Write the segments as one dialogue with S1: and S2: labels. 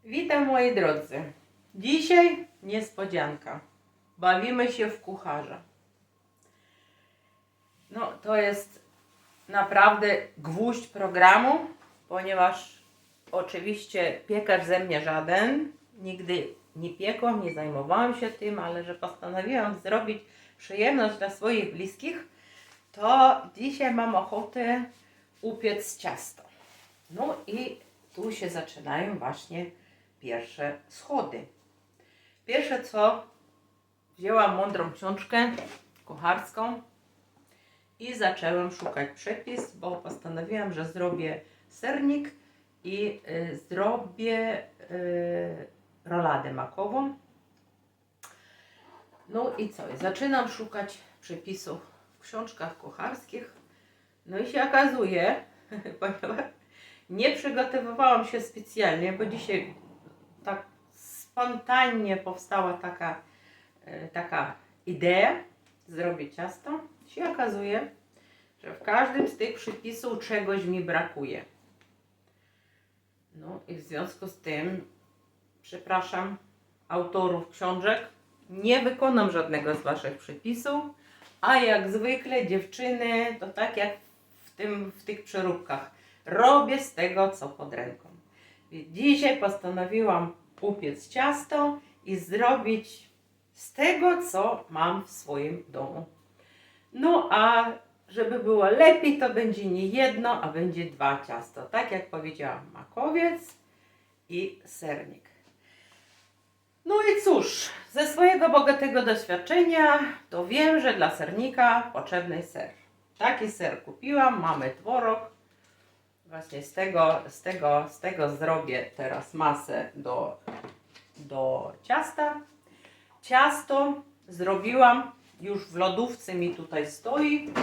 S1: Witam moi drodzy. Dzisiaj niespodzianka. Bawimy się w kucharza. No to jest naprawdę gwóźdź programu, ponieważ oczywiście piekarz ze mnie żaden. Nigdy nie piekłam, nie zajmowałam się tym, ale że postanowiłam zrobić przyjemność dla swoich bliskich, to dzisiaj mam ochotę upiec ciasto. No i tu się zaczynają właśnie pierwsze schody. Pierwsze co, wzięłam mądrą książkę kucharską i zaczęłam szukać przepis, bo postanowiłam, że zrobię sernik i zrobię roladę makową. No i co? Zaczynam szukać przepisów w książkach kucharskich. No i się okazuje, ponieważ nie przygotowywałam się specjalnie, bo dzisiaj tak spontanicznie powstała taka idea zrobić ciasto. Się okazuje, że w każdym z tych przepisów czegoś mi brakuje. No i w związku z tym, przepraszam autorów książek, nie wykonam żadnego z waszych przepisów, a jak zwykle dziewczyny, to tak jak w tych przeróbkach, robię z tego co pod ręką. Więc dzisiaj postanowiłam upiec ciasto i zrobić z tego co mam w swoim domu. No a żeby było lepiej, to będzie nie jedno, a będzie dwa ciasta. Tak jak powiedziałam, makowiec i sernik. No i cóż, ze swojego bogatego doświadczenia to wiem, że dla sernika potrzebny ser. Taki ser kupiłam, mamy tworog. Właśnie z tego zrobię teraz masę do ciasta. Ciasto zrobiłam, już w lodówce mi tutaj stoi.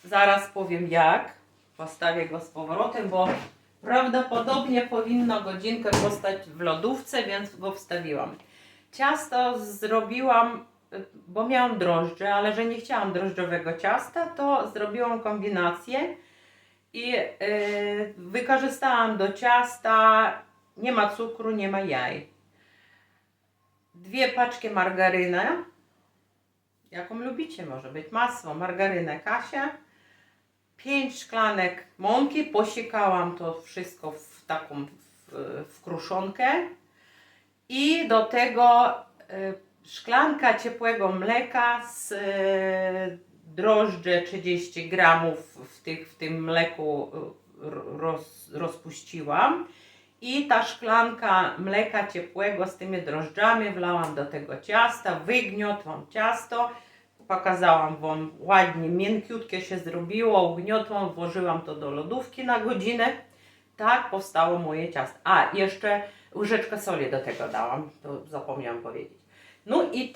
S1: Zaraz powiem jak. Postawię go z powrotem, bo prawdopodobnie powinno godzinkę postać w lodówce, więc go wstawiłam. Ciasto zrobiłam, bo miałam drożdże, ale że nie chciałam drożdżowego ciasta, to zrobiłam kombinację i wykorzystałam do ciasta, nie ma cukru, nie ma jaj. 2 paczki margaryny, jaką lubicie, może być masło, margarynę Kasia, 5 szklanek mąki, posiekałam to wszystko w taką w kruszonkę i do tego szklanka ciepłego mleka z drożdże 30 gramów w tym mleku rozpuściłam i ta szklanka mleka ciepłego z tymi drożdżami wlałam do tego ciasta, wygniotłam ciasto, pokazałam wam ładnie, miękkiutkie się zrobiło, ugniotłam, włożyłam to do lodówki na godzinę. Tak powstało moje ciasto. A, jeszcze łyżeczkę soli do tego dałam, to zapomniałam powiedzieć. No i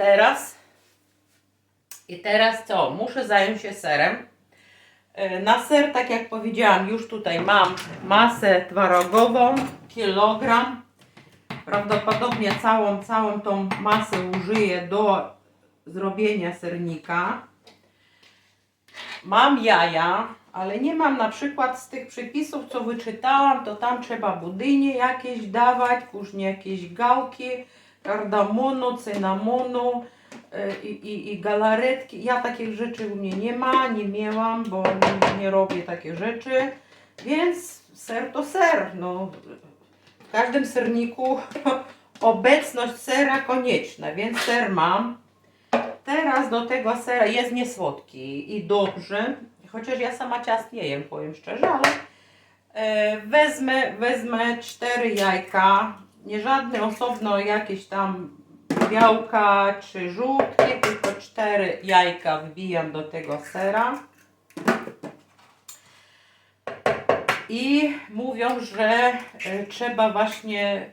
S1: teraz co? Muszę zająć się serem. Na ser, tak jak powiedziałam, już tutaj mam masę twarogową, kilogram. Prawdopodobnie całą tą masę użyję do zrobienia sernika. Mam jaja, ale nie mam na przykład z tych przepisów, co wyczytałam, to tam trzeba budynie jakieś dawać, później jakieś gałki, kardamonu, cynamonu i galaretki. Ja takich rzeczy u mnie nie ma, nie miałam, bo nie robię takich rzeczy, więc ser to ser. No, w każdym serniku obecność sera konieczna, więc ser mam. Teraz do tego sera jest niesłodki i dobrze, chociaż ja sama ciast nie jem, powiem szczerze, ale wezmę 4 jajka, nie żadne osobno jakieś tam białka czy żółtki, tylko 4 jajka wbijam do tego sera. I mówią, że trzeba właśnie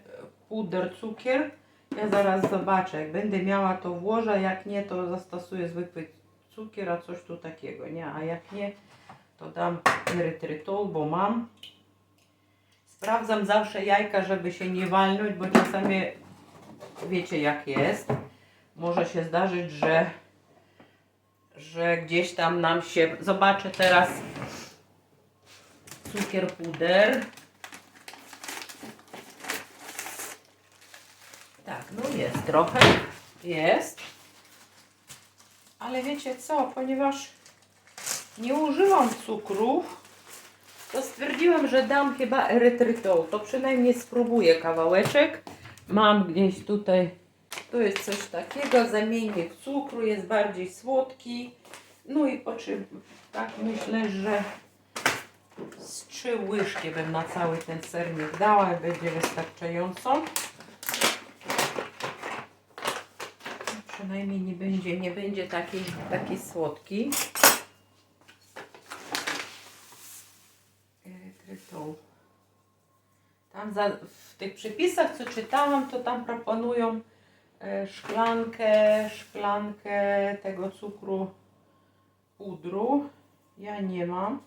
S1: puder cukier. Ja zaraz zobaczę, jak będę miała to włożę, jak nie to zastosuję zwykły cukier, a coś tu takiego, nie? A jak nie, to dam erytrytol, bo mam. Sprawdzam zawsze jajka, żeby się nie walnąć, bo czasami wiecie jak jest. Może się zdarzyć, że gdzieś tam nam się... Zobaczę teraz cukier puder. Tak, no jest trochę, jest. Ale wiecie co, ponieważ nie użyłam cukrów, to stwierdziłam, że dam chyba erytrytol. To przynajmniej spróbuję kawałeczek. Mam gdzieś tutaj, to jest coś takiego, zamiennik cukru, jest bardziej słodki. No i tak myślę, że z 3 łyżki bym na cały ten sernik dała i będzie wystarczająco. Przynajmniej nie będzie taki słodki. Erytrytol. Tam w tych przepisach, co czytałam, to tam proponują szklankę tego cukru pudru. Ja nie mam.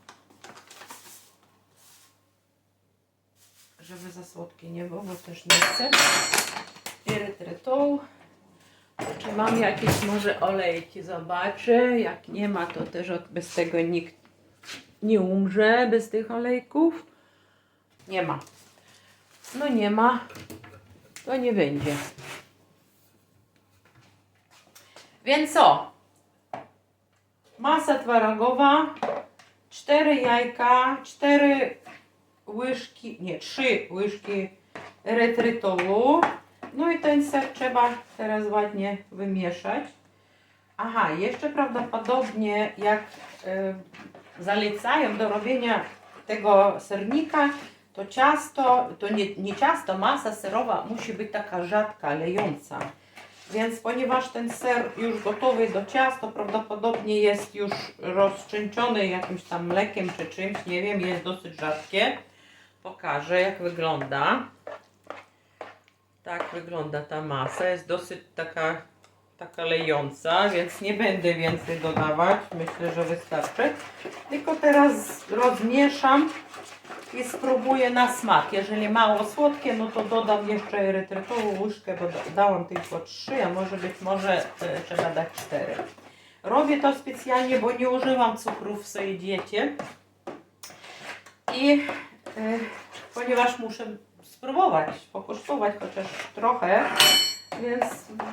S1: Żeby za słodkie nie było, bo też nie chcę. Erytrytol. Czy mam jakieś może olejki? Zobaczę. Jak nie ma, to też bez tego nikt nie umrze, bez tych olejków. Nie ma. No nie ma, to nie będzie. Więc co? Masa twarogowa, 4 jajka, 4 łyżki, nie, 3 łyżki erytrytolu. No i ten ser trzeba teraz ładnie wymieszać. Aha, jeszcze prawdopodobnie jak zalecają do robienia tego sernika, to ciasto, to nie ciasto, masa serowa musi być taka rzadka, lejąca. Więc ponieważ ten ser już gotowy do ciasta, prawdopodobnie jest już rozcieńczony jakimś tam mlekiem czy czymś, nie wiem, jest dosyć rzadkie. Pokażę, jak wygląda. Tak wygląda ta masa, jest dosyć taka lejąca, więc nie będę więcej dodawać, myślę, że wystarczy. Tylko teraz rozmieszam i spróbuję na smak. Jeżeli mało słodkie, no to dodam jeszcze erytrytolu łyżkę, bo dałam tylko 3, a może trzeba dać 4. Robię to specjalnie, bo nie używam cukrów w swojej diecie. I ponieważ muszę spróbować, pokosztować chociaż trochę, więc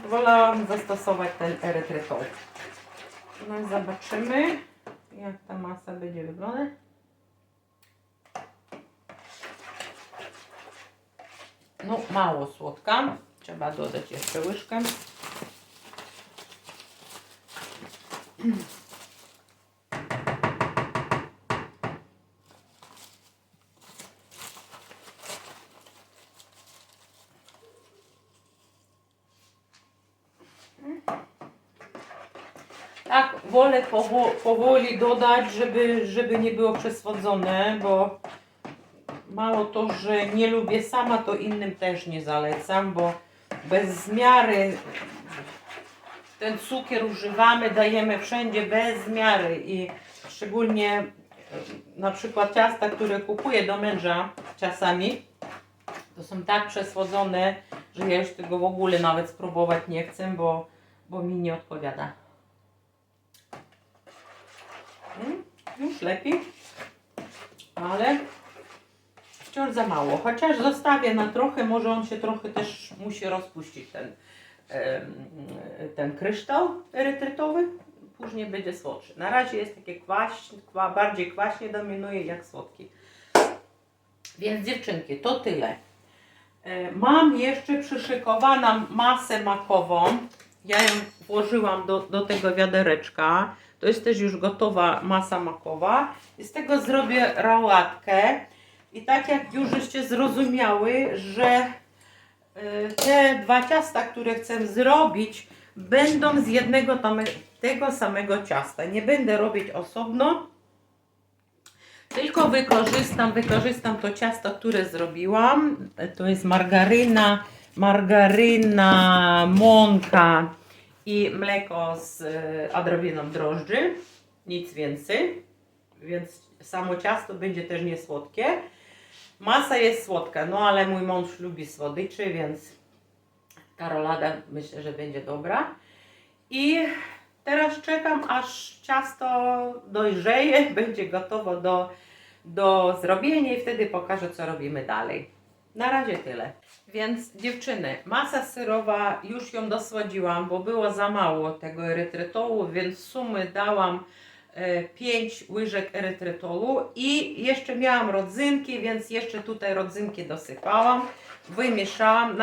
S1: wolałam zastosować ten erytrytol. No i zobaczymy, jak ta masa będzie wyglądać. No, mało słodka. Trzeba dodać jeszcze łyżkę. Tak, wolę powoli dodać, żeby nie było przesłodzone, bo mało to, że nie lubię sama, to innym też nie zalecam, bo bez zmiary ten cukier używamy, dajemy wszędzie bez zmiary i szczególnie na przykład ciasta, które kupuję do męża czasami, to są tak przesłodzone, że ja już tego w ogóle nawet spróbować nie chcę, bo mi nie odpowiada. Już lepiej, ale wciąż za mało. Chociaż zostawię na trochę, może on się trochę też musi rozpuścić, ten kryształ erytrytowy. Później będzie słodszy. Na razie jest takie bardziej kwaśnie dominuje jak słodki. Więc dziewczynki, to tyle. Mam jeszcze przyszykowaną masę makową. Ja ją włożyłam do tego wiadereczka. To jest też już gotowa masa makowa. I z tego zrobię rałatkę. I tak jak już żeście zrozumiały, że te 2 ciasta, które chcę zrobić, będą z tego samego ciasta. Nie będę robić osobno, tylko wykorzystam to ciasto, które zrobiłam. To jest margaryna, mąka i mleko z odrobiną drożdży. Nic więcej. Więc samo ciasto będzie też niesłodkie. Masa jest słodka, no ale mój mąż lubi słodyczy, więc ta rolada myślę, że będzie dobra. I teraz czekam, aż ciasto dojrzeje, będzie gotowo do do zrobienia i wtedy pokażę, co robimy dalej. Na razie tyle. Więc dziewczyny, masa serowa, już ją dosłodziłam, bo było za mało tego erytrytolu, więc w sumie dałam 5 łyżek erytrytolu i jeszcze miałam rodzynki, więc jeszcze tutaj rodzynki dosypałam, wymieszałam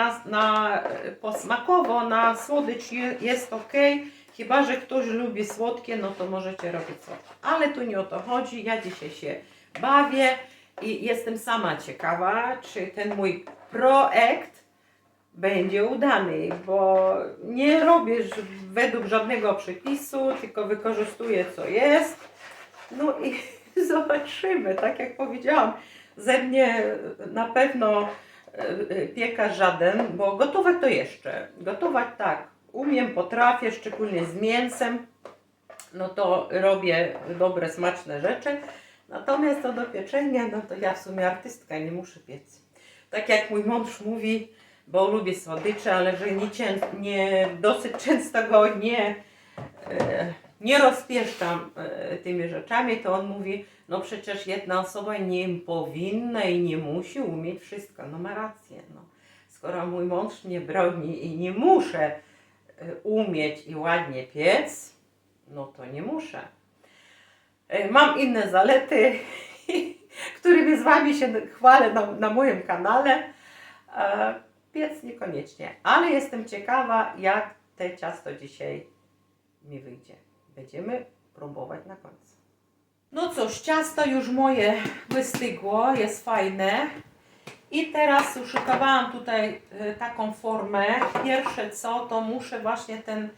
S1: posmakowo, na słodycz jest ok, chyba że ktoś lubi słodkie, no to możecie robić słodkie, ale tu nie o to chodzi, ja dzisiaj się bawię i jestem sama ciekawa, czy ten mój projekt będzie udany, bo nie robię według żadnego przepisu, tylko wykorzystuję co jest. No i zobaczymy, tak jak powiedziałam, ze mnie na pewno piekarz żaden, bo gotować to jeszcze. Gotować tak, umiem, potrafię, szczególnie z mięsem, no to robię dobre, smaczne rzeczy. Natomiast to do pieczenia, no to ja w sumie artystka, nie muszę piec. Tak jak mój mąż mówi, bo lubię słodycze, ale że dosyć często go nie rozpieszczam tymi rzeczami, to on mówi, no przecież jedna osoba nie powinna i nie musi umieć wszystko. No ma rację, no. Skoro mój mąż mnie broni i nie muszę umieć i ładnie piec, no to nie muszę. Mam inne zalety, którymi z Wami się chwalę na moim kanale. Piec niekoniecznie, ale jestem ciekawa, jak te ciasto dzisiaj mi wyjdzie. Będziemy próbować na końcu. No cóż, ciasto już moje wystygło, jest fajne. I teraz uszykowałam tutaj taką formę. Pierwsze co, to muszę właśnie ten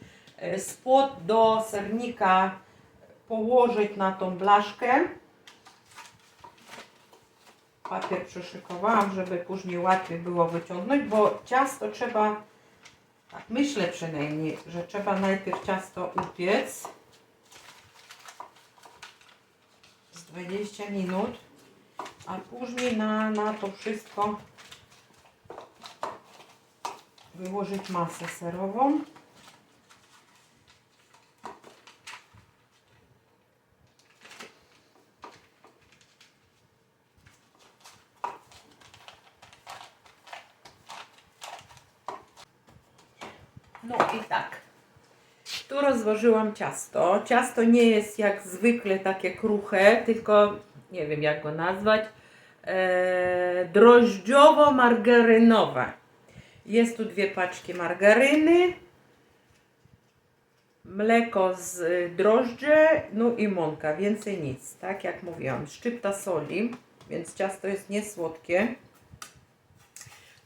S1: spłot do sernika położyć na tą blaszkę. Papier przyszykowałam, żeby później łatwiej było wyciągnąć, bo ciasto trzeba, tak myślę przynajmniej, że trzeba najpierw ciasto upiec z 20 minut, a później na to wszystko wyłożyć masę serową. No i tak, tu rozłożyłam ciasto. Ciasto nie jest jak zwykle takie kruche, tylko nie wiem jak go nazwać, drożdżowo-margarynowe. Jest tu 2 paczki margaryny, mleko z drożdży, no i mąka, więcej nic. Tak jak mówiłam, szczypta soli, więc ciasto jest niesłodkie.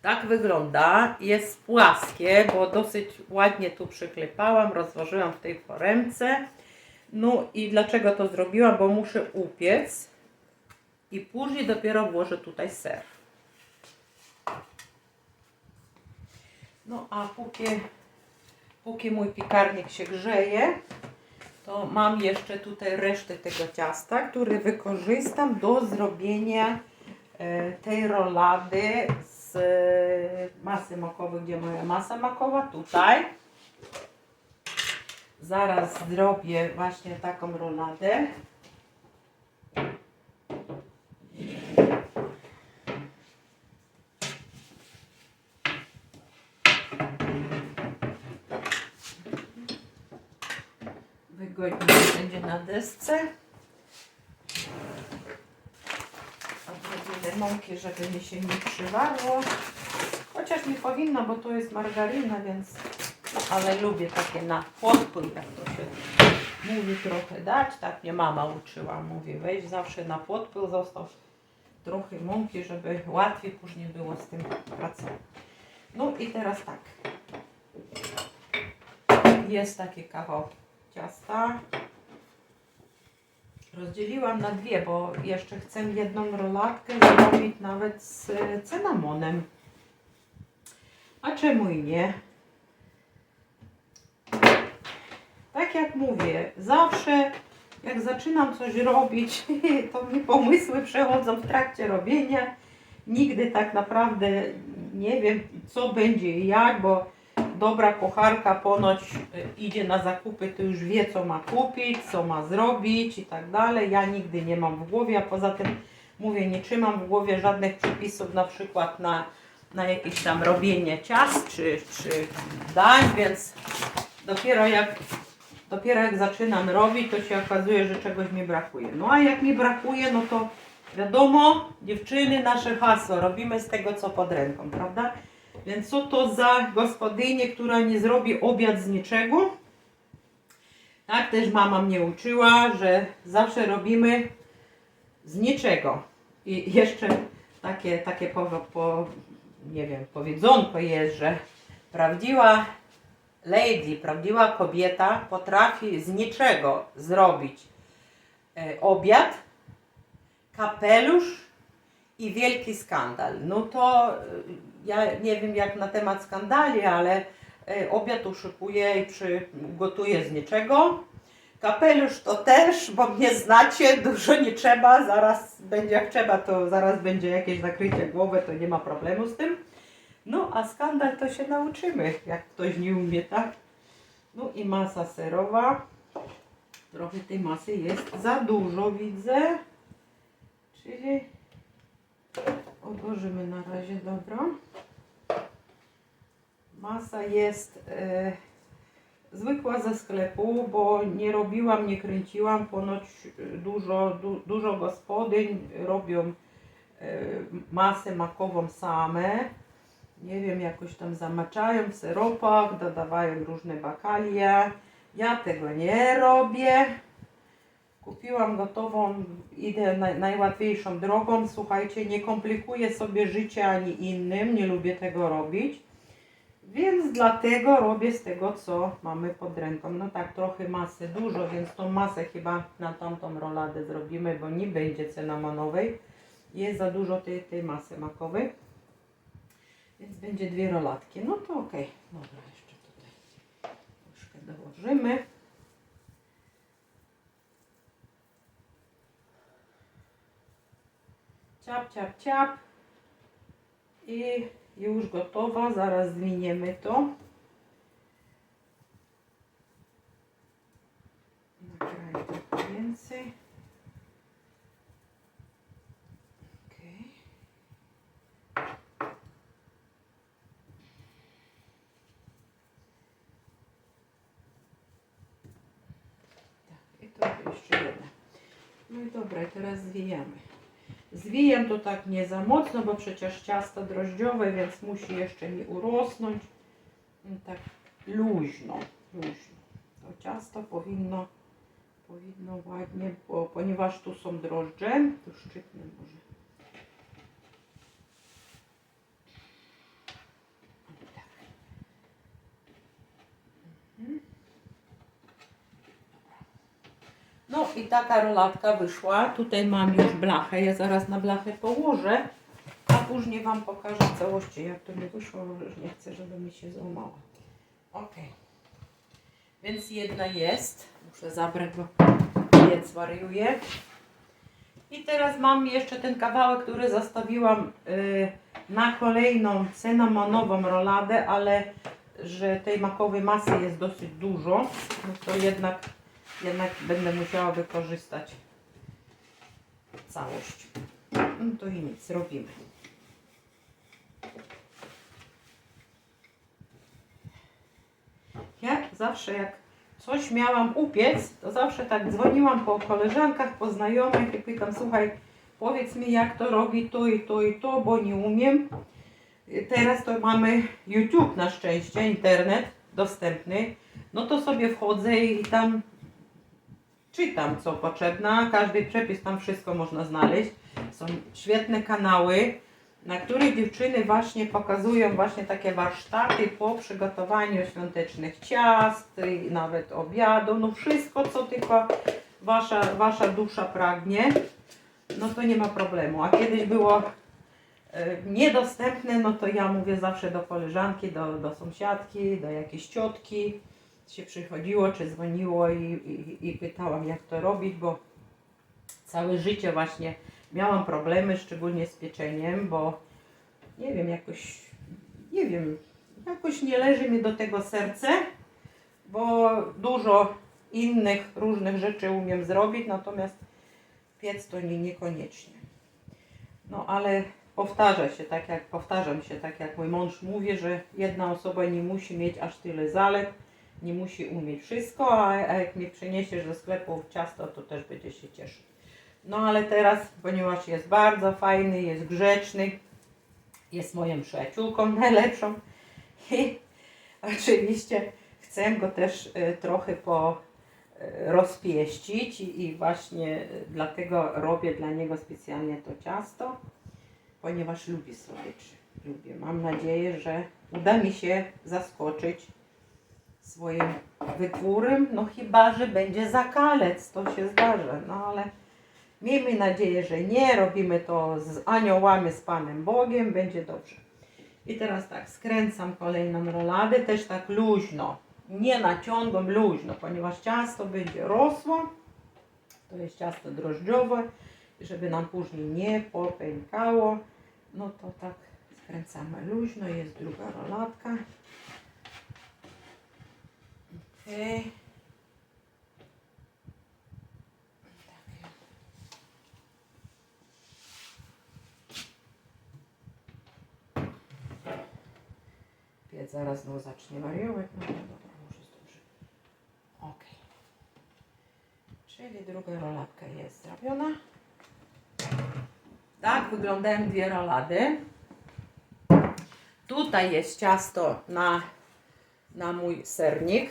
S1: Tak wygląda, jest płaskie, bo dosyć ładnie tu przyklepałam, rozłożyłam w tej foremce. No i dlaczego to zrobiłam? Bo muszę upiec i później dopiero włożę tutaj ser. No a póki mój piekarnik się grzeje, to mam jeszcze tutaj resztę tego ciasta, który wykorzystam do zrobienia tej rolady z masy makowej. Gdzie moja masa makowa? Tutaj. Zaraz zrobię właśnie taką roladę. Wygodnie będzie na desce. Odrobinę mąki, żeby mi się nie przywarło. Chociaż nie powinno, bo to jest margaryna, więc... Ale lubię takie na podpływ, jak to się mówi, trochę dać. Tak mnie mama uczyła. Mówi, weź zawsze na podpływ, zostaw trochę mąki, żeby łatwiej później było z tym pracować. No i teraz tak. Jest taki kawał ciasta. Rozdzieliłam na 2, bo jeszcze chcę jedną rolatkę zrobić nawet z cynamonem. A czemu i nie? Tak jak mówię, zawsze jak zaczynam coś robić, to mi pomysły przechodzą w trakcie robienia. Nigdy tak naprawdę nie wiem, co będzie i jak, bo dobra kucharka ponoć idzie na zakupy, to już wie, co ma kupić, co ma zrobić i tak dalej. Ja nigdy nie mam w głowie, a poza tym mówię, nie trzymam w głowie żadnych przepisów, na przykład na jakieś tam robienie ciast czy dań, więc dopiero jak zaczynam robić, to się okazuje, że czegoś mi brakuje. No a jak mi brakuje, no to wiadomo, dziewczyny, nasze hasło, robimy z tego co pod ręką, prawda? Więc co to za gospodynię, która nie zrobi obiad z niczego? Tak też mama mnie uczyła, że zawsze robimy z niczego. I jeszcze takie nie wiem, powiedzonko jest, że prawdziwa lady, prawdziwa kobieta potrafi z niczego zrobić obiad, kapelusz i wielki skandal. No to ja nie wiem jak na temat skandali, ale obiad uszykuję i gotuję z niczego. Kapelusz to też, bo mnie znacie, dużo nie trzeba, zaraz będzie jak trzeba, to zaraz będzie jakieś zakrycie głowy, to nie ma problemu z tym. No a skandal to się nauczymy, jak ktoś nie umie, tak? No i masa serowa. Trochę tej masy jest za dużo, widzę. Czyli odłożymy na razie, dobra. Masa jest zwykła ze sklepu, bo nie robiłam, nie kręciłam. Ponoć dużo gospodyń robią masę makową same. Nie wiem, jakoś tam zamaczają w syropach, dodawają różne bakalie. Ja tego nie robię. Kupiłam gotową, idę najłatwiejszą drogą. Słuchajcie, nie komplikuję sobie życia ani innym, nie lubię tego robić. Więc dlatego robię z tego, co mamy pod ręką. No tak, trochę masy dużo, więc tą masę chyba na tamtą roladę zrobimy, bo nie będzie cynamonowej. Jest za dużo tej masy makowej. Więc będzie 2 rolatki. No to okej. Dobra, jeszcze tutaj troszkę dołożymy. Ciap, ciap, ciap. I już gotowa. Zaraz zwiniemy to. Nakroję trochę więcej. Okay. Tak, i to jeszcze jedna. No i dobra, i teraz zwijamy. Zwijam to tak nie za mocno, bo przecież ciasto drożdżowe, więc musi jeszcze nie urosnąć. I tak luźno. To ciasto powinno ładnie, ponieważ tu są drożdże, tu szczypnę może. Tak. No i taka rolatka wyszła. Tutaj mam już blachę. Ja zaraz na blachę położę, a później Wam pokażę w całości, jak to mi wyszło. Już nie chcę, żeby mi się złamała. Ok. Więc jedna jest. Muszę zabrać, bo piec wariuje. I teraz mam jeszcze ten kawałek, który zostawiłam na kolejną cynamonową roladę, ale że tej makowej masy jest dosyć dużo, no to jednak będę musiała wykorzystać całość. No to i nic, robimy. Ja zawsze jak coś miałam upiec, to zawsze tak dzwoniłam po koleżankach, po znajomych i pytam, słuchaj, powiedz mi jak to robi to i to i to, bo nie umiem. Teraz to mamy YouTube na szczęście, internet dostępny. No to sobie wchodzę i tam czytam co potrzebne. Każdy przepis, tam wszystko można znaleźć. Są świetne kanały, na których dziewczyny właśnie pokazują właśnie takie warsztaty po przygotowaniu świątecznych ciast, i nawet obiadu, no wszystko co tylko wasza dusza pragnie, no to nie ma problemu. A kiedyś było niedostępne, no to ja mówię zawsze do koleżanki, do sąsiadki, do jakiejś ciotki się przychodziło, czy dzwoniło i pytałam jak to robić, bo całe życie właśnie miałam problemy, szczególnie z pieczeniem, bo nie wiem, jakoś nie leży mi do tego serce, bo dużo innych różnych rzeczy umiem zrobić, natomiast piec to niekoniecznie. No ale powtarzam się, tak jak mój mąż mówi, że jedna osoba nie musi mieć aż tyle zalet, nie musi umieć wszystko, a jak mi przyniesiesz ze sklepu ciasto, to też będzie się cieszyć. No ale teraz, ponieważ jest bardzo fajny, jest grzeczny, jest moją przyjaciółką najlepszą i oczywiście chcę go też trochę rozpieścić i właśnie dlatego robię dla niego specjalnie to ciasto, ponieważ lubi słodycze. Lubię. Mam nadzieję, że uda mi się zaskoczyć swoim wytwórem, no chyba, że będzie zakalec, to się zdarza, no ale miejmy nadzieję, że nie, robimy to z aniołami, z Panem Bogiem, będzie dobrze. I teraz tak, skręcam kolejną roladę, też tak luźno, nie naciągam, luźno, ponieważ ciasto będzie rosło, to jest ciasto drożdżowe, żeby nam później nie popękało, no to tak skręcamy luźno, jest druga roladka. Okay. Piec zaraz znowu zacznie wariować, no dobra, już jest dobrze. Ok. Czyli druga roladka jest zrobiona. Tak wyglądają dwie rolady. Tutaj jest ciasto na mój sernik.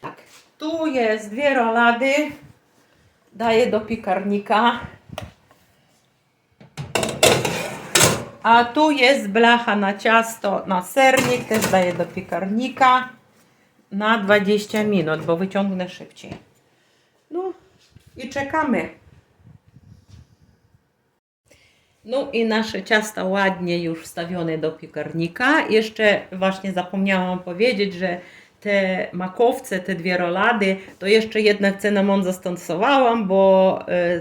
S1: Tak. Tu jest dwie rolady. Daję do piekarnika. A tu jest blacha na ciasto, na sernik. Też daję do piekarnika na 20 minut, bo wyciągnę szybciej. No i czekamy. No i nasze ciasta ładnie już wstawione do piekarnika. Jeszcze właśnie zapomniałam powiedzieć, że te makowce, te dwie rolady, to jeszcze jednak cynamon zastosowałam, bo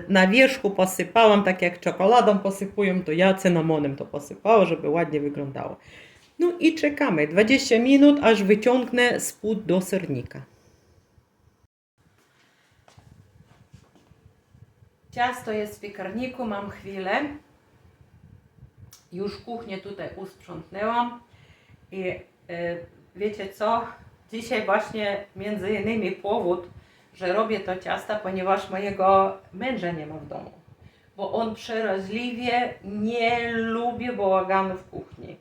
S1: na wierzchu posypałam, tak jak czekoladą posypuję, to ja cynamonem to posypałam, żeby ładnie wyglądało. No i czekamy 20 minut, aż wyciągnę spód do sernika. Ciasto jest w piekarniku, mam chwilę. Już kuchnię tutaj usprzątnęłam i wiecie co? Dzisiaj właśnie między innymi powód, że robię to ciasta, ponieważ mojego męża nie ma w domu. Bo on przeraźliwie nie lubi bałaganu w kuchni.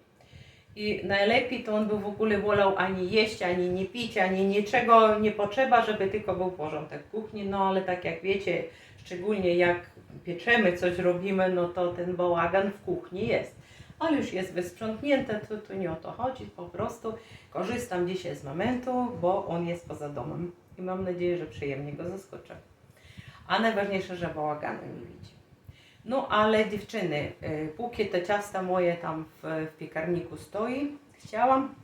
S1: I najlepiej to on by w ogóle wolał ani jeść, ani nie pić, ani niczego nie potrzeba, żeby tylko był porządek w kuchni. No ale tak jak wiecie, szczególnie jak pieczemy, coś robimy, no to ten bałagan w kuchni jest. Ale już jest wysprzątnięte, to nie o to chodzi, po prostu korzystam dzisiaj z momentu, bo on jest poza domem i mam nadzieję, że przyjemnie go zaskoczę. A najważniejsze, że bałaganu nie widzi. No ale dziewczyny, póki te ciasta moje tam w piekarniku stoi, chciałam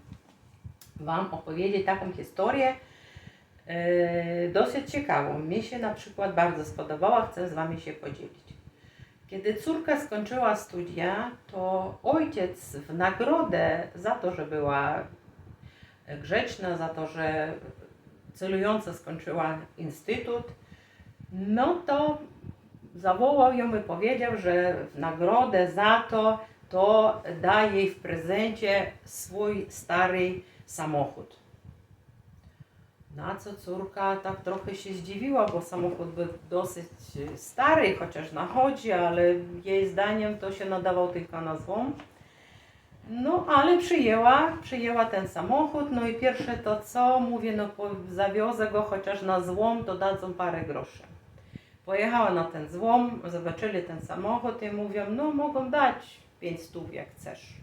S1: Wam opowiedzieć taką historię dosyć ciekawą. Mi się na przykład bardzo spodobała, chcę z Wami się podzielić. Kiedy córka skończyła studia, to ojciec w nagrodę za to, że była grzeczna, za to, że celująco skończyła instytut, no to zawołał ją i powiedział, że w nagrodę za to da jej w prezencie swój stary samochód. Na co córka tak trochę się zdziwiła, bo samochód był dosyć stary, chociaż na chodzie, ale jej zdaniem to się nadawał tylko na złom. No ale przyjęła ten samochód, no i pierwsze to co, mówię, no zawiozę go chociaż na złom, to dadzą parę groszy. Pojechała na ten złom, zobaczyli ten samochód i mówią, no mogą dać 500 jak chcesz.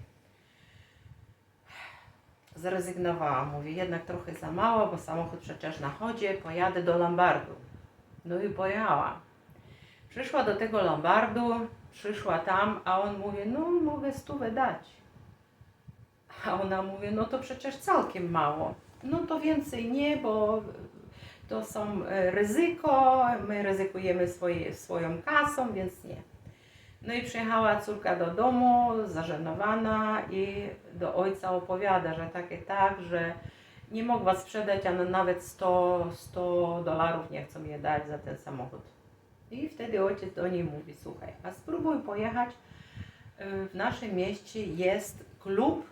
S1: Zrezygnowała, mówi, jednak trochę za mało, bo samochód przecież na chodzie, pojadę do Lombardu. No i pojechała. Przyszła do tego Lombardu, przyszła tam, a on mówi, no mogę 100 dać. A ona mówi, no to przecież całkiem mało. No to więcej nie, bo to są ryzyko, my ryzykujemy swoją kasą, więc nie. No i przyjechała córka do domu, zażenowana i do ojca opowiada, że tak, że nie mogła sprzedać, a nawet $100 nie chcą jej dać za ten samochód. I wtedy ojciec do niej mówi, słuchaj, a spróbuj pojechać w naszym mieście jest klub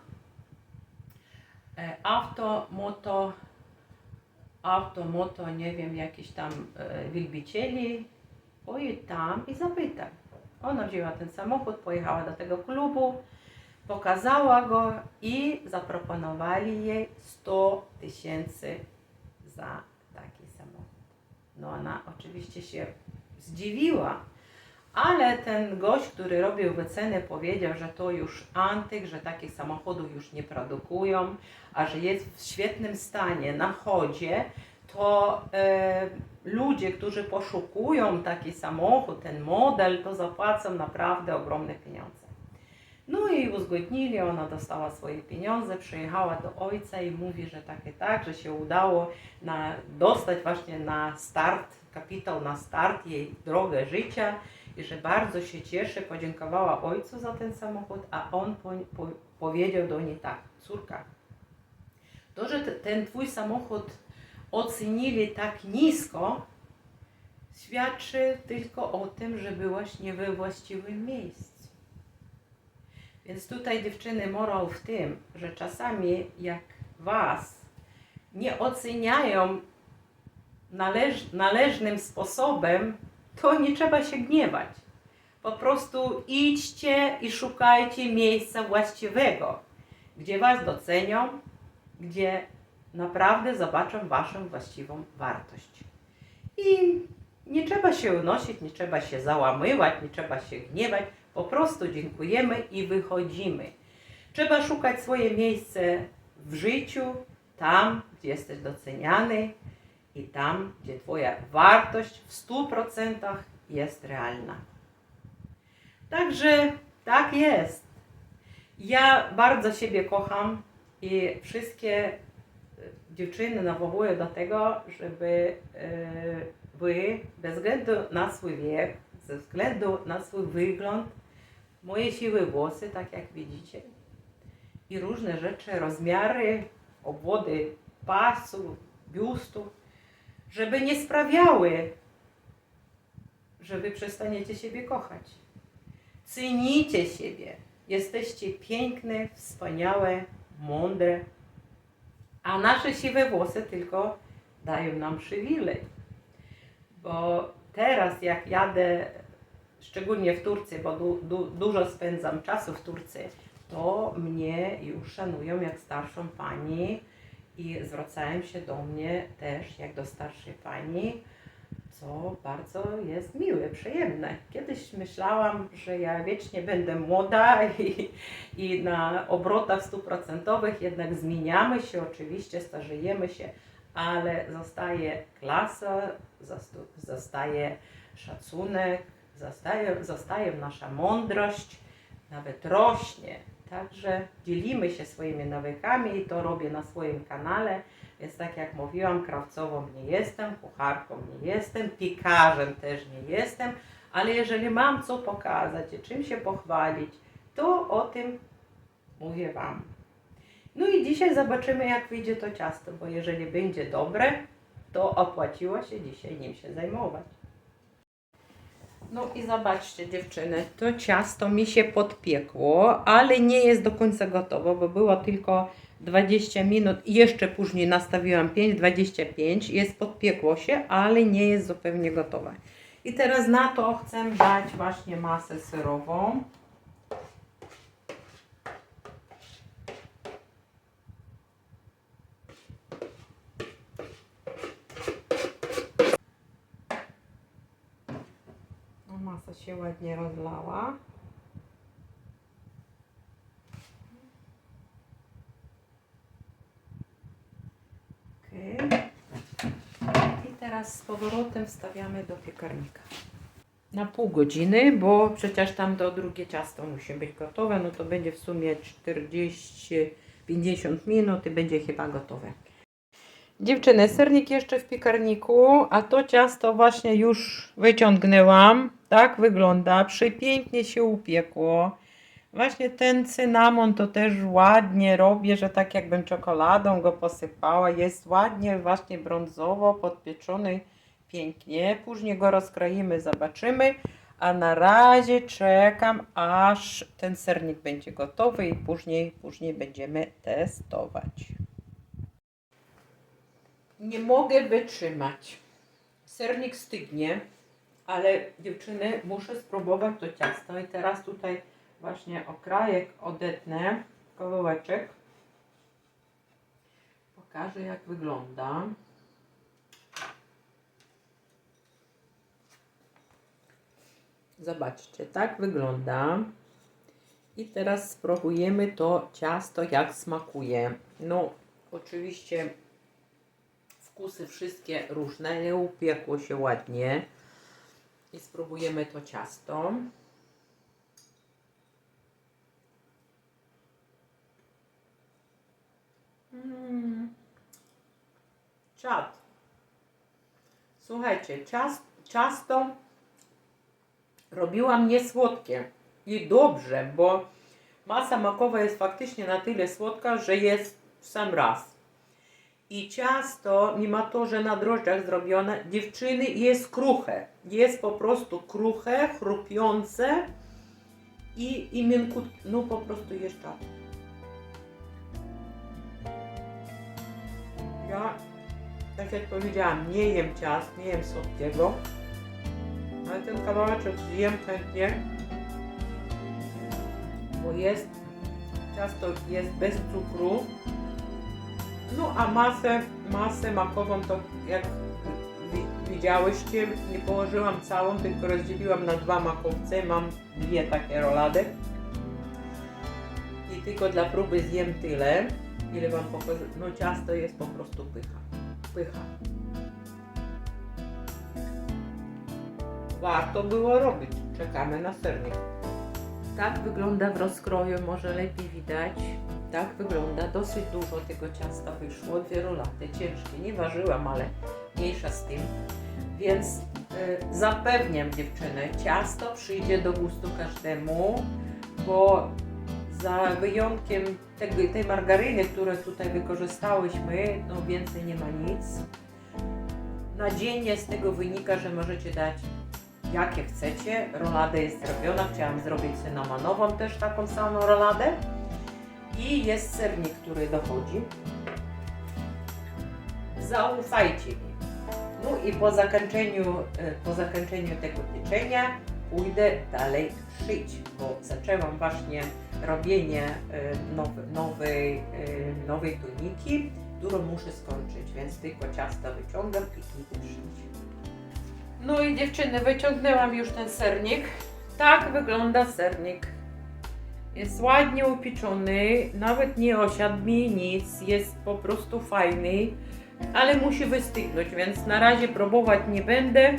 S1: moto, nie wiem, jakiś tam wielbicieli. Pojedź tam i zapytaj. Ona wzięła ten samochód, pojechała do tego klubu, pokazała go i zaproponowali jej 100 tysięcy za taki samochód. No ona oczywiście się zdziwiła, ale ten gość, który robił wycenę, powiedział, że to już antyk, że takich samochodów już nie produkują, a że jest w świetnym stanie, na chodzie, to ludzie, którzy poszukują taki samochód, ten model, to zapłacą naprawdę ogromne pieniądze. No i uzgodnili, ona dostała swoje pieniądze, przyjechała do ojca i mówi, że tak, że się udało dostać właśnie na start, kapitał na start, jej drogę życia i że bardzo się cieszy, podziękowała ojcu za ten samochód, a on powiedział do niej tak: córka, to, że ten twój samochód ocenili tak nisko, świadczy tylko o tym, że byłaś nie we właściwym miejscu. Więc tutaj, dziewczyny, morał w tym, że czasami jak was nie oceniają należnym sposobem, to nie trzeba się gniewać. Po prostu idźcie i szukajcie miejsca właściwego, gdzie was docenią, gdzie naprawdę zobaczą waszą właściwą wartość. I nie trzeba się unosić, nie trzeba się załamywać, nie trzeba się gniewać. Po prostu dziękujemy i wychodzimy. Trzeba szukać swoje miejsce w życiu, tam, gdzie jesteś doceniany i tam, gdzie twoja wartość w 100% jest realna. Także tak jest. Ja bardzo siebie kocham i wszystkie dziewczyny nawołuję do tego, żeby wy, bez względu na swój wiek, ze względu na swój wygląd, moje siwe włosy, tak jak widzicie, i różne rzeczy, rozmiary, obwody pasu, biustu, żeby nie sprawiały, że wy przestaniecie siebie kochać. Cenijcie siebie. Jesteście piękne, wspaniałe, mądre, a nasze siwe włosy tylko dają nam przywilej. Bo teraz jak jadę, szczególnie w Turcji, bo dużo spędzam czasu w Turcji, to mnie już szanują jak starszą pani i zwracają się do mnie też jak do starszej pani, co bardzo jest miłe, przyjemne. Kiedyś myślałam, że ja wiecznie będę młoda i na obrotach 100%, jednak zmieniamy się, oczywiście starzejemy się, ale zostaje klasa, zostaje szacunek, zostaje nasza mądrość, nawet rośnie. Także dzielimy się swoimi nawykami i to robię na swoim kanale. Więc tak jak mówiłam, krawcową nie jestem, kucharką nie jestem, piekarzem też nie jestem, ale jeżeli mam co pokazać i czym się pochwalić, to o tym mówię wam. No i dzisiaj zobaczymy, jak wyjdzie to ciasto, bo jeżeli będzie dobre, to opłaciło się dzisiaj nim się zajmować. No i zobaczcie, dziewczyny, to ciasto mi się podpiekło, ale nie jest do końca gotowe, bo było tylko 20 minut i jeszcze później nastawiłam 5-25, podpiekło się, ale nie jest zupełnie gotowe. I teraz na to chcę dać właśnie masę serową. Masa się ładnie rozlała. Okay. I teraz z powrotem wstawiamy do piekarnika. Na pół godziny, bo przecież tam do drugie ciasto musi być gotowe, no to będzie w sumie 40-50 minut i będzie chyba gotowe. Dziewczyny, sernik jeszcze w piekarniku, a to ciasto właśnie już wyciągnęłam. Tak wygląda, przepięknie się upiekło. Właśnie ten cynamon to też ładnie robię, że tak jakbym czekoladą go posypała. Jest ładnie właśnie brązowo podpieczony, pięknie. Później go rozkroimy, zobaczymy. A na razie czekam, aż ten sernik będzie gotowy i później będziemy testować. Nie mogę wytrzymać. Sernik stygnie, ale dziewczyny, muszę spróbować to ciasto. I teraz tutaj właśnie okrajek odetnę, kawałeczek. Pokażę, jak wygląda. Zobaczcie, tak wygląda. I teraz spróbujemy to ciasto, jak smakuje. No, oczywiście wkusy wszystkie różne, ale upiekło się ładnie. I spróbujemy to ciasto. Czad. Słuchajcie, ciasto robiłam niesłodkie i dobrze, bo masa makowa jest faktycznie na tyle słodka, że jest w sam raz. I ciasto, mimo to, że na drożdżach zrobione, dziewczyny, jest kruche. Jest po prostu kruche, chrupiące i miękutkie. No po prostu jest czad. Ja, tak jak powiedziałam, nie jem ciast, nie jem słodkiego. Ale ten kawałeczek zjem chętnie, bo ciasto jest bez cukru. No a masę makową to jak widziałyście, nie położyłam całą, tylko rozdzieliłam na 2 makowce. Mam 2 takie rolady. I tylko dla próby zjem tyle, ile wam pokażę. No ciasto jest po prostu pycha. Warto było robić. Czekamy na sernik. Tak wygląda w rozkroju, może lepiej widać. Tak wygląda, dosyć dużo tego ciasta wyszło, 2 rolady, ciężkie, nie ważyłam, ale mniejsza z tym. Więc zapewniam dziewczyny, ciasto przyjdzie do gustu każdemu, bo za wyjątkiem tej margaryny, którą tutaj wykorzystałyśmy, no więcej nie ma nic. Nadzienie z tego wynika, że możecie dać jakie chcecie. Rolada jest zrobiona, chciałam zrobić cynamonową też taką samą roladę. I jest sernik, który dochodzi. Zaufajcie mi. No i po zakończeniu tego pieczenia pójdę dalej szyć, bo zaczęłam właśnie robienie nowej tuniki, którą muszę skończyć, więc tylko ciasto wyciągam i idę szyć. No i dziewczyny, wyciągnęłam już ten sernik. Tak wygląda sernik. Jest ładnie upieczony, nawet nie osiadł mi nic, jest po prostu fajny, ale musi wystygnąć, więc na razie próbować nie będę.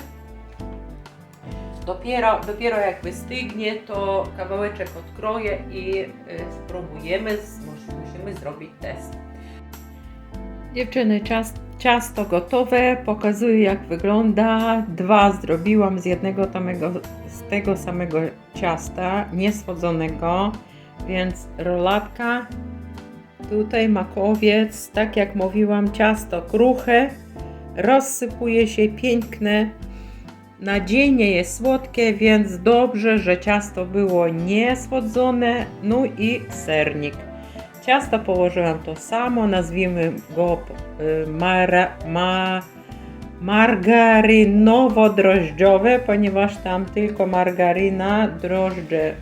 S1: Dopiero jak wystygnie, to kawałeczek odkroję i spróbujemy, musimy zrobić test. Dziewczyny, ciasto gotowe, pokazuję, jak wygląda. 2 zrobiłam z tego samego ciasta, niesłodzonego, więc roladka, tutaj makowiec, tak jak mówiłam, ciasto kruche, rozsypuje się piękne, nadzienie jest słodkie, więc dobrze, że ciasto było niesłodzone. No i sernik. Ciasto położyłam to samo, nazwijmy go margarynowo-drożdżowe, ponieważ tam tylko margaryna, drożdże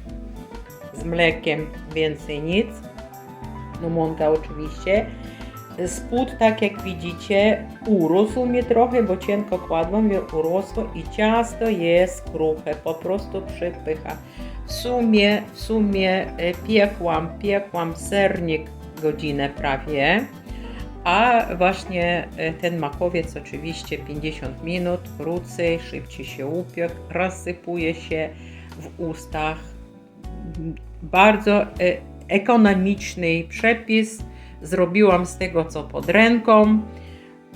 S1: z mlekiem, więcej nic. No mąka oczywiście. Spód, tak jak widzicie, urósł mi trochę, bo cienko kładłam, urosło i ciasto jest kruche, po prostu przypycha. W sumie piekłam sernik godzinę prawie, a właśnie ten makowiec oczywiście 50 minut, krócej, szybciej się upiekł, rozsypuje się w ustach. Bardzo ekonomiczny przepis, zrobiłam z tego co pod ręką.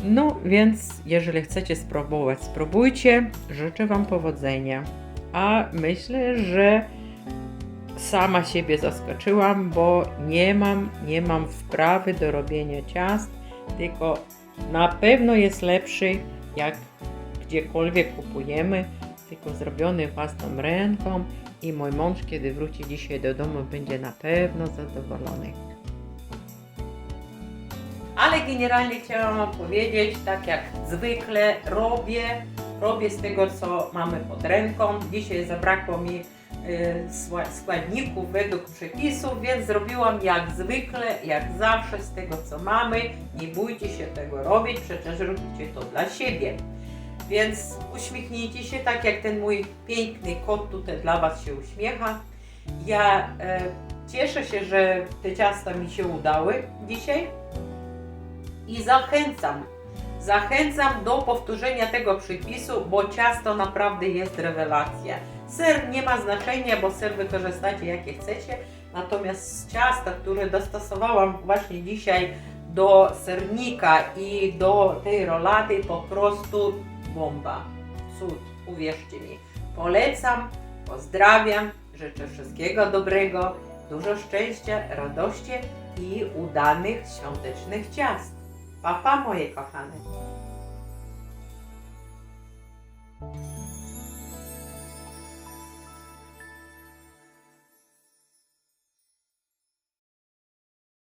S1: No więc jeżeli chcecie spróbować, spróbujcie, życzę wam powodzenia. A myślę, że sama siebie zaskoczyłam, bo nie mam wprawy do robienia ciast, tylko na pewno jest lepszy, jak gdziekolwiek kupujemy. tylko zrobiony własną ręką i mój mąż, kiedy wróci dzisiaj do domu, będzie na pewno zadowolony. Ale generalnie chciałam Wam powiedzieć, tak jak zwykle robię z tego, co mamy pod ręką. Dzisiaj zabrakło mi składników według przepisów, więc zrobiłam jak zwykle, jak zawsze z tego, co mamy. Nie bójcie się tego robić, przecież robicie to dla siebie. Więc uśmiechnijcie się, tak jak ten mój piękny kot tutaj dla Was się uśmiecha. Ja cieszę się, że te ciasta mi się udały dzisiaj i zachęcam do powtórzenia tego przepisu, bo ciasto naprawdę jest rewelacja. Ser nie ma znaczenia, bo ser wykorzystacie jakie chcecie, natomiast z ciasta, które dostosowałam właśnie dzisiaj do sernika i do tej rolady, po prostu bomba, cud, uwierzcie mi. Polecam, pozdrawiam, życzę wszystkiego dobrego, dużo szczęścia, radości i udanych świątecznych ciast. Pa, pa, moje kochane.